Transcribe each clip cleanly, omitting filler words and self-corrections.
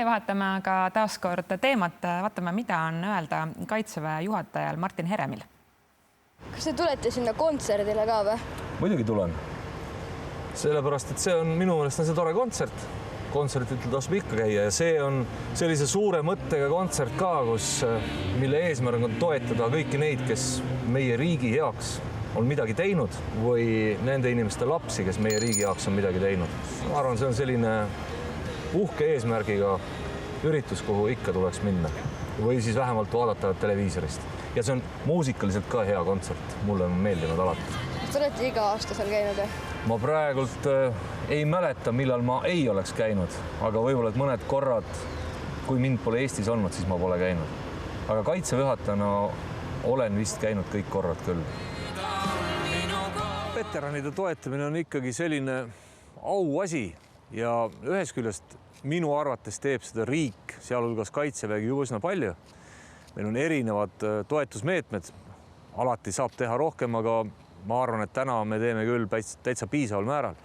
vahetame aga taaskord teemat. Vaatame, mida on öelda Kaitseväe juhatajal Martin Heremil. Kas te tulete sinna kontserdile ka või? Muidugi tulen. Sellepärast, et see on minu meelest see tore kontsert. Kontsertitel tasub ikka käia ja see on sellise suure mõttega kontsert ka, mille eesmärk on toetada kõiki neid, kes meie riigi heaks on midagi teinud või nende inimeste lapsi, kes meie riigi jaoks on midagi teinud. Ma arvan, see on selline uhke eesmärgiga üritus, kuhu ikka tuleks minna või siis vähemalt vaadata televiisorist. Ja see on muusikaliselt ka hea kontsert. Mulle on meeldinud alati. Kas te olete iga aasta seal käinud? Ma praegult ei mäleta, millal ma ei oleks käinud, aga võib-olla et mõned korrad, kui mind pole Eestis olnud, siis ma pole käinud. Aga Kaitseväe juhatajana olen vist käinud kõik korrad küll. Veteranide toetamine on ikkagi selline auasi ja ühest küljest minu arvates teeb seda riik, sealhulgas Kaitseväegi juba üsna palju. Meil on erinevad toetusmeetmed, alati saab teha rohkem, aga ma arvan, et täna me teeme küll täitsa piisaval määral.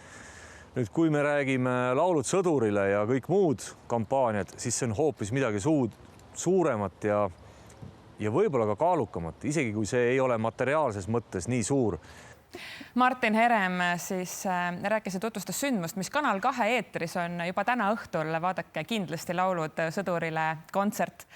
Nüüd, kui me räägime laulud sõdurile ja kõik muud kampaaniad, siis see on hoopis midagi suuremat ja võib-olla ka kaalukamat, isegi kui see ei ole materiaalses mõttes nii suur. Martin Herem siis rääkis ja tutvustas sündmust, mis Kanal 2 eetris on juba täna õhtul. Vaadake kindlasti laulud sõdurile kontsert.